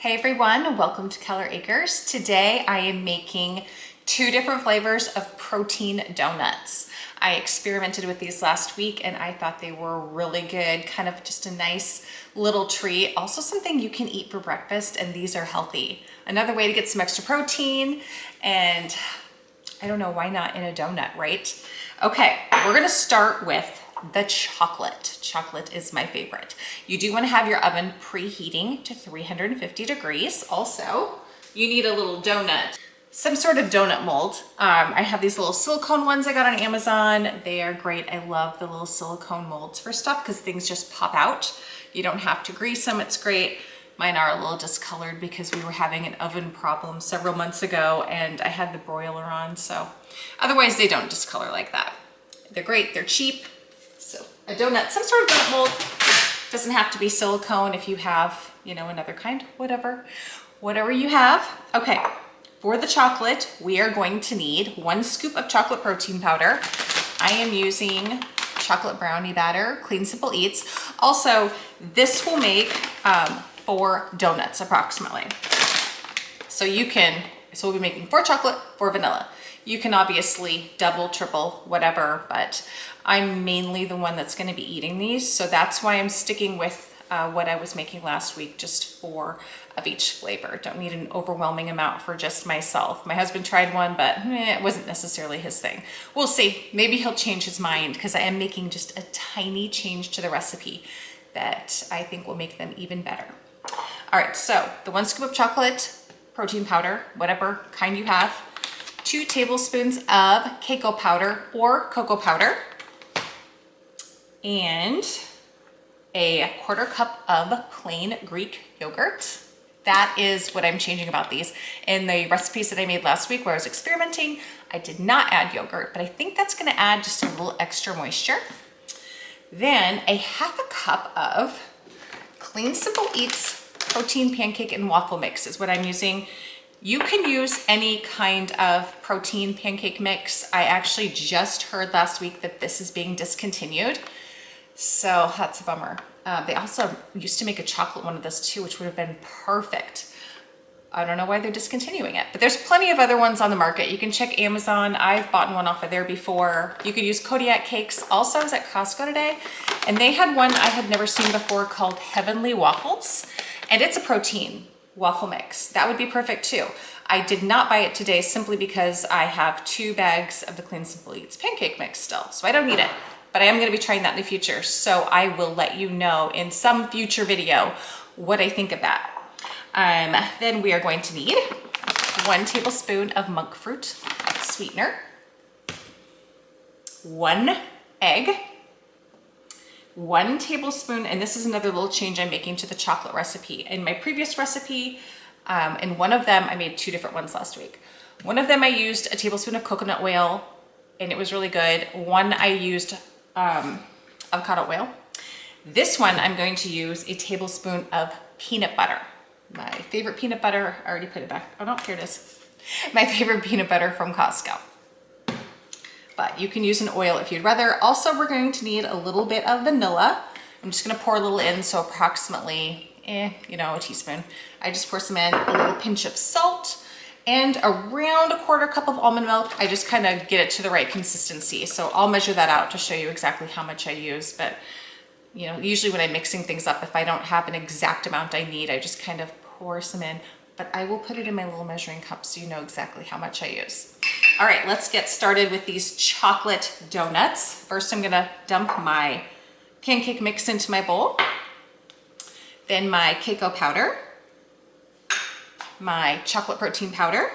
Hey everyone, welcome to Keller Acres. Today I am making two different flavors of protein donuts. I experimented with these last week and I thought they were really good, kind of just a nice little treat. Also something you can eat for breakfast, and these are healthy. Another way to get some extra protein, and I don't know, why not in a donut, right? Okay, we're gonna start with the chocolate. Chocolate is my favorite. You do want to have your oven preheating to 350 degrees. Also, you need a little donut, some sort of donut mold. I have these little silicone ones I got on Amazon. They are great. I love the little silicone molds for stuff because things just pop out. You don't have to grease them. It's great. Mine are a little discolored because we were having an oven problem several months ago and I had the broiler on, so otherwise they don't discolor like that. They're great. They're cheap. So a donut, some sort of donut mold, doesn't have to be silicone if you have, you know, another kind, whatever you have. Okay, for the chocolate, we are going to need 1 scoop of chocolate protein powder. I am using chocolate brownie batter, Clean Simple Eats. Also, this will make 4 donuts approximately. So we'll be making 4 chocolate, 4 vanilla. You can obviously double, triple, whatever, but I'm mainly the one that's going to be eating these. So that's why I'm sticking with what I was making last week, just 4 of each flavor. Don't need an overwhelming amount for just myself. My husband tried one, but it wasn't necessarily his thing. We'll see. Maybe he'll change his mind because I am making just a tiny change to the recipe that I think will make them even better. All right, so the 1 scoop of chocolate protein powder, whatever kind you have, 2 tablespoons of Caco powder or cocoa powder, and a 1/4 cup of plain Greek yogurt. That is what I'm changing about these. In the recipes that I made last week where I was experimenting, I did not add yogurt, but I think that's gonna add just a little extra moisture. Then a 1/2 cup of Clean Simple Eats protein pancake and waffle mix is what I'm using. You can use any kind of protein pancake mix. I actually just heard last week that this is being discontinued, so that's a bummer. They also used to make a chocolate one of this too, which would have been perfect. I don't know why they're discontinuing it, but there's plenty of other ones on the market. You can check Amazon. I've bought one off of there before. You could use Kodiak cakes. Also, I was at Costco today, and they had one I had never seen before called Heavenly Waffles, and it's a protein waffle mix. That would be perfect too. I did not buy it today simply because I have 2 bags of the Clean Simple Eats pancake mix still, so I don't need it, but I am going to be trying that in the future, so I will let you know in some future video what I think of that. Then we are going to need 1 tablespoon of monk fruit sweetener, 1 egg, 1 tablespoon, and this is another little change I'm making to the chocolate recipe. In my previous recipe, in one of them, I made 2 different ones last week. One of them I used a tablespoon of coconut oil, and it was really good. One I used avocado oil. This one I'm going to use a tablespoon of peanut butter. My favorite peanut butter, I already put it back. Oh no, here it is. My favorite peanut butter from Costco. But you can use an oil if you'd rather. Also, we're going to need a little bit of vanilla. I'm just gonna pour a little in, so approximately, a teaspoon. I just pour some in, a little pinch of salt, and around a 1/4 cup of almond milk. I just kind of get it to the right consistency. So I'll measure that out to show you exactly how much I use. But usually when I'm mixing things up, if I don't have an exact amount I need, I just kind of pour some in. But I will put it in my little measuring cup so you know exactly how much I use. All right, let's get started with these chocolate donuts. First, I'm gonna dump my pancake mix into my bowl, then my Caco powder, my chocolate protein powder.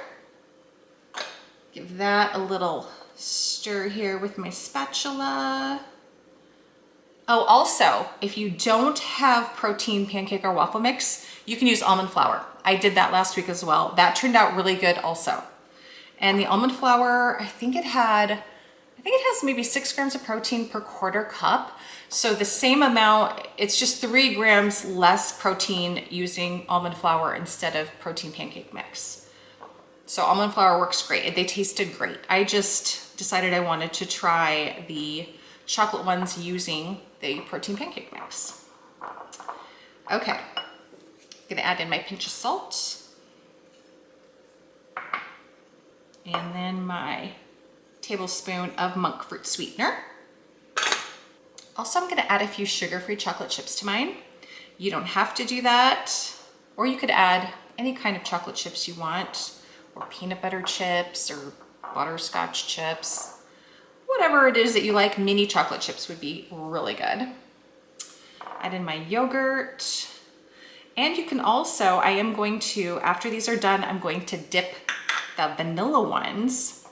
Give that a little stir here with my spatula. Oh, also, if you don't have protein pancake or waffle mix, you can use almond flour. I did that last week as well. That turned out really good also. And the almond flour, I think it has maybe 6 grams of protein per 1/4 cup. So the same amount, it's just 3 grams less protein using almond flour instead of protein pancake mix. So almond flour works great. They tasted great. I just decided I wanted to try the chocolate ones using the protein pancake mix. Okay. I'm gonna add in my pinch of salt. And then my tablespoon of monk fruit sweetener. Also, I'm gonna add a few sugar-free chocolate chips to mine. You don't have to do that, or you could add any kind of chocolate chips you want, or peanut butter chips, or butterscotch chips. Whatever it is that you like, mini chocolate chips would be really good. Add in my yogurt. And you can also, I am going to, after these are done, I'm going to dip the vanilla ones.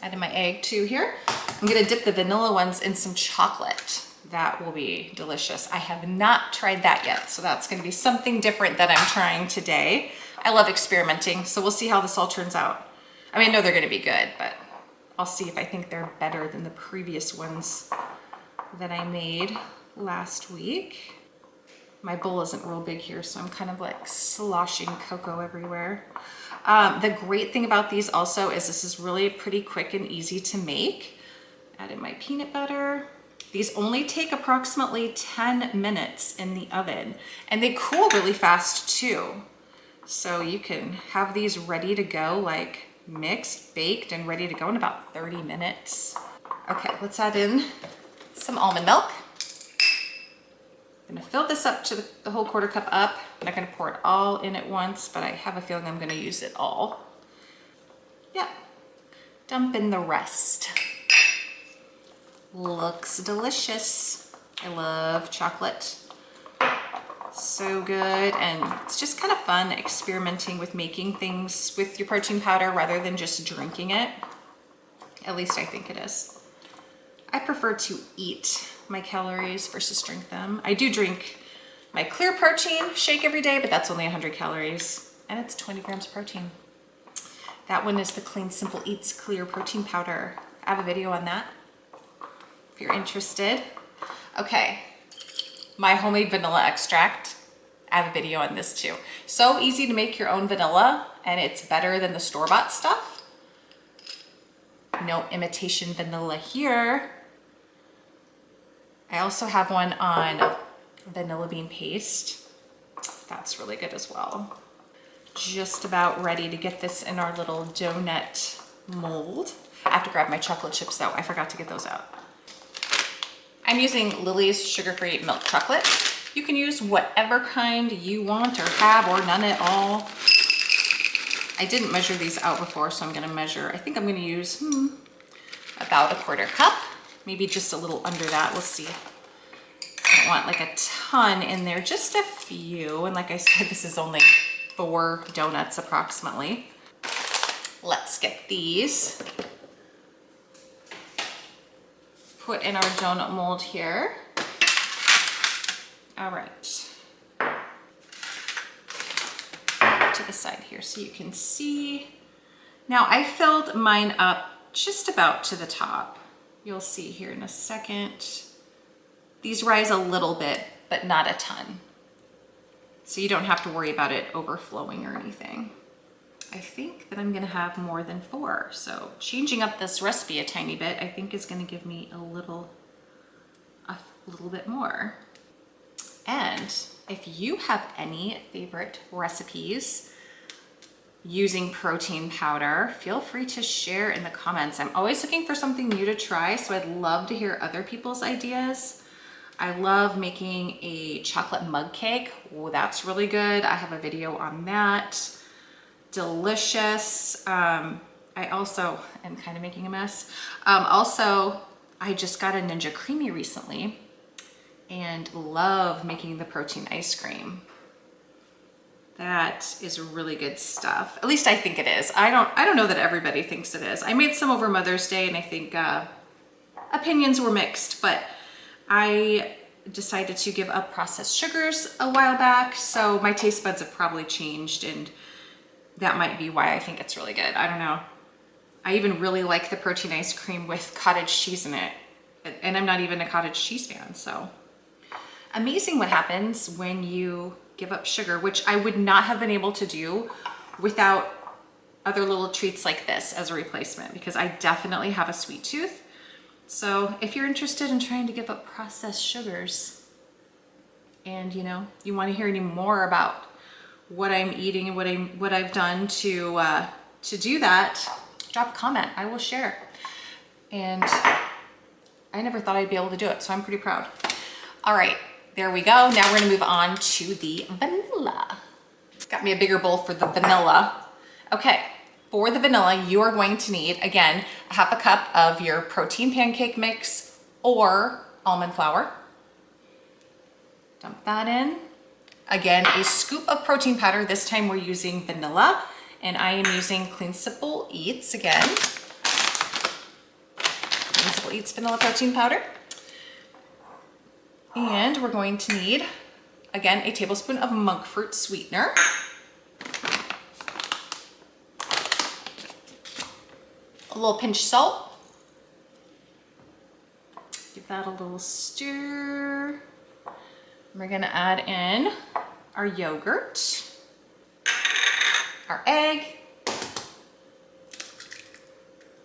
Add in my egg too here. I'm gonna dip the vanilla ones in some chocolate. That will be delicious. I have not tried that yet, so that's gonna be something different that I'm trying today. I love experimenting, so we'll see how this all turns out. I mean, I know they're gonna be good, but I'll see if I think they're better than the previous ones that I made last week. My bowl isn't real big here, so I'm kind of like sloshing cocoa everywhere. The great thing about these also is this is really pretty quick and easy to make. Add in my peanut butter. These only take approximately 10 minutes in the oven, and they cool really fast too. So you can have these ready to go, like mixed, baked, and ready to go in about 30 minutes. Okay, let's add in some almond milk. I'm gonna fill this up to the whole quarter cup up. I'm not gonna pour it all in at once, but I have a feeling I'm gonna use it all. Yeah, dump in the rest. Looks delicious. I love chocolate. So good, and it's just kind of fun experimenting with making things with your protein powder rather than just drinking it. At least I think it is. I prefer to eat my calories versus drink them. I do drink my clear protein shake every day, but that's only 100 calories and it's 20 grams protein. That one is the Clean Simple Eats Clear Protein Powder. I have a video on that if you're interested. Okay, my homemade vanilla extract. I have a video on this too. So easy to make your own vanilla, and it's better than the store-bought stuff. No imitation vanilla here. I also have one on vanilla bean paste. That's really good as well. Just about ready to get this in our little donut mold. I have to grab my chocolate chips though. I forgot to get those out. I'm using Lily's sugar-free milk chocolate. You can use whatever kind you want or have, or none at all. I didn't measure these out before, so I'm gonna measure. I think I'm gonna use about a quarter cup. Maybe just a little under that, we'll see. I don't want like a ton in there, just a few. And like I said, this is only 4 donuts approximately. Let's get these put in our donut mold here. All right. To the side here so you can see. Now I filled mine up just about to the top. You'll see here in a second. These rise a little bit, but not a ton. So you don't have to worry about it overflowing or anything. I think that I'm gonna have more than 4. So changing up this recipe a tiny bit, I think is gonna give me a little bit more. And if you have any favorite recipes using protein powder, feel free to share in the comments. I'm always looking for something new to try, so I'd love to hear other people's ideas. I love making a chocolate mug cake. Oh, that's really good. I have a video on that. Delicious. I also am kind of making a mess. Also, I just got a Ninja Creamy recently and love making the protein ice cream. That is really good stuff. At least I think it is. I don't know that everybody thinks it is. I made some over Mother's Day and I think opinions were mixed, but I decided to give up processed sugars a while back, so my taste buds have probably changed, and that might be why I think it's really good. I don't know. I even really like the protein ice cream with cottage cheese in it, and I'm not even a cottage cheese fan, so. Amazing what happens when you give up sugar, which I would not have been able to do without other little treats like this as a replacement, because I definitely have a sweet tooth. So if you're interested in trying to give up processed sugars and you want to hear any more about what I'm eating and what I've done to do that, drop a comment. I will share. And I never thought I'd be able to do it, so I'm pretty proud. All right, there we go. Now we're gonna move on to the vanilla. Got me a bigger bowl for the vanilla. Okay, for the vanilla, you are going to need, again, a half a cup of your protein pancake mix or almond flour. Dump that in. Again, a scoop of protein powder. This time we're using vanilla, and I am using Clean Simple Eats again. Clean Simple Eats vanilla protein powder. And we're going to need, again, a tablespoon of monk fruit sweetener. A little pinch salt. Give that a little stir. We're gonna add in our yogurt, our egg.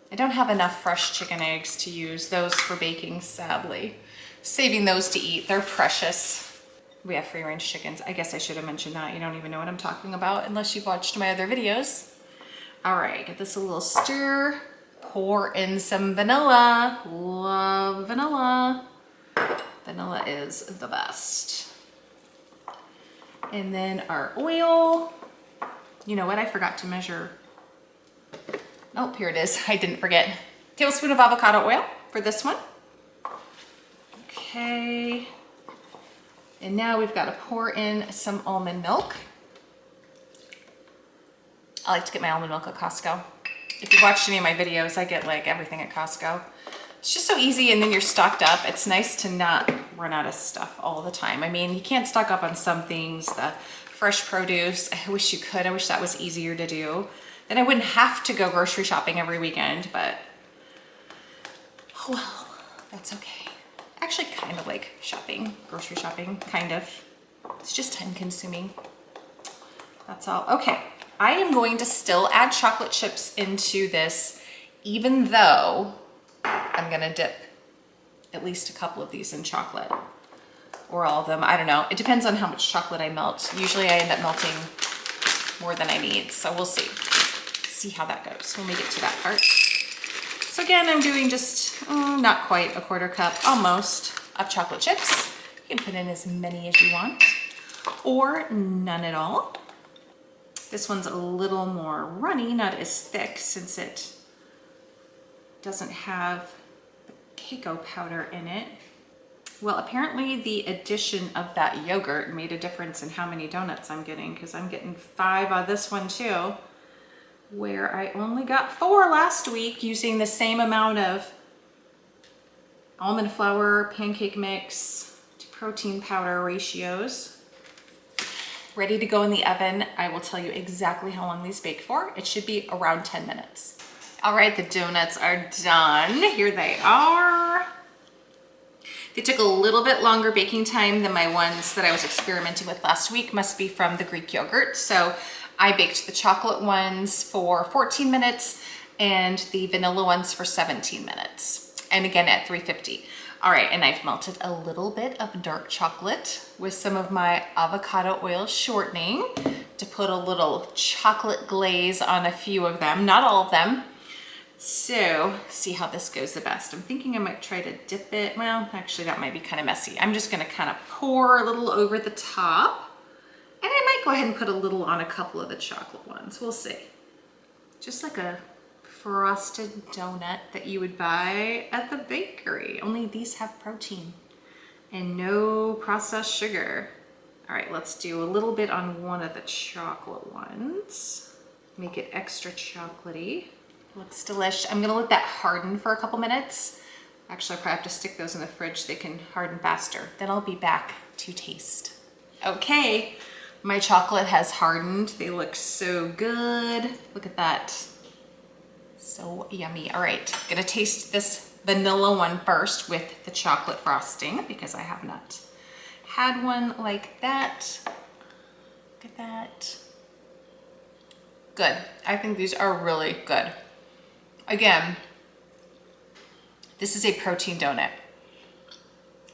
I don't have enough fresh chicken eggs to use those for baking, sadly. Saving those to eat, they're precious. We have free range chickens. I guess I should have mentioned that. You don't even know what I'm talking about unless you've watched my other videos. All right, get this a little stir. Pour in some vanilla. Love vanilla. Vanilla is the best. And then our oil. You know what? I forgot to measure. Oh, here it is. I didn't forget. Tablespoon of avocado oil for this one. Okay. And now we've got to pour in some almond milk. I like to get my almond milk at Costco. If you've watched any of my videos, I get like everything at Costco. It's just so easy, and then you're stocked up. It's nice to not run out of stuff all the time. I mean, you can't stock up on some things, the fresh produce. I wish you could. I wish that was easier to do. Then I wouldn't have to go grocery shopping every weekend, but oh well, that's okay. I actually kind of like shopping, grocery shopping, kind of. It's just time consuming. That's all. Okay, I am going to still add chocolate chips into this, even though I'm gonna dip at least a couple of these in chocolate, or all of them, I don't know. It depends on how much chocolate I melt. Usually I end up melting more than I need, so we'll see. See how that goes when we get to that part. So again, I'm doing just not quite a quarter cup, almost, of chocolate chips. You can put in as many as you want, or none at all. This one's a little more runny, not as thick, since it doesn't have the Caco powder in it. Well, apparently the addition of that yogurt made a difference in how many donuts I'm getting, because I'm getting 5 on this one too, where I only got 4 last week using the same amount of almond flour, pancake mix to protein powder ratios. Ready to go in the oven. I will tell you exactly how long these bake for. It should be around 10 minutes. All right, the donuts are done. Here they are. They took a little bit longer baking time than my ones that I was experimenting with last week. Must be from the Greek yogurt. So I baked the chocolate ones for 14 minutes and the vanilla ones for 17 minutes. And again at 350. All right, and I've melted a little bit of dark chocolate with some of my avocado oil shortening to put a little chocolate glaze on a few of them, not all of them. So see how this goes the best. I'm thinking I might try to dip it. Well, actually that might be kind of messy. I'm just gonna kind of pour a little over the top, and I might go ahead and put a little on a couple of the chocolate ones. We'll see. Just like a frosted donut that you would buy at the bakery. Only these have protein and no processed sugar. All right, let's do a little bit on one of the chocolate ones. Make it extra chocolatey. Looks delish. I'm gonna let that harden for a couple minutes. Actually, I probably have to stick those in the fridge so they can harden faster. Then I'll be back to taste. Okay, my chocolate has hardened. They look so good. Look at that. So yummy. All right, gonna taste this vanilla one first with the chocolate frosting because I have not had one like that. Look at that. Good. I think these are really good. Again, this is a protein donut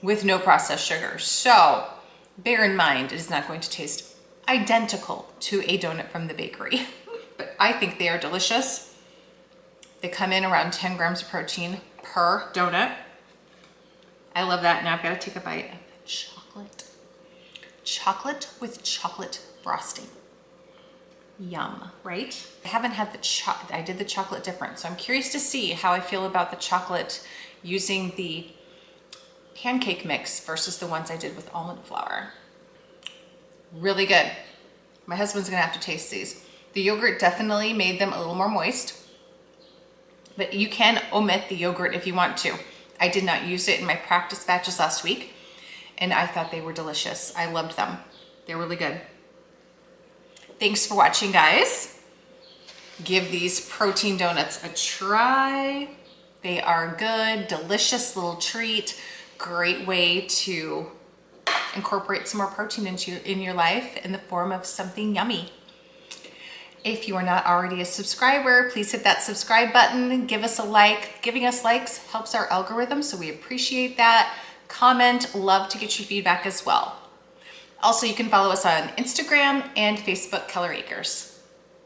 with no processed sugar. So bear in mind, it is not going to taste identical to a donut from the bakery, but I think they are delicious. They come in around 10 grams of protein per donut. I love that. Now I've got to take a bite of the chocolate. Chocolate with chocolate frosting. Yum, right? I haven't had I did the chocolate different, so I'm curious to see how I feel about the chocolate using the pancake mix versus the ones I did with almond flour. Really good. My husband's gonna have to taste these. The yogurt definitely made them a little more moist, but you can omit the yogurt if you want to. I did not use it in my practice batches last week, and I thought they were delicious. I loved them. They're really good. Thanks for watching, guys. Give these protein donuts a try. They are good, delicious little treat. Great way to incorporate some more protein in your life in the form of something yummy. If you are not already a subscriber, please hit that subscribe button. Give us a like. Giving us likes helps our algorithm, so we appreciate that. Comment, love to get your feedback as well. Also, you can follow us on Instagram and Facebook, Keller Acres.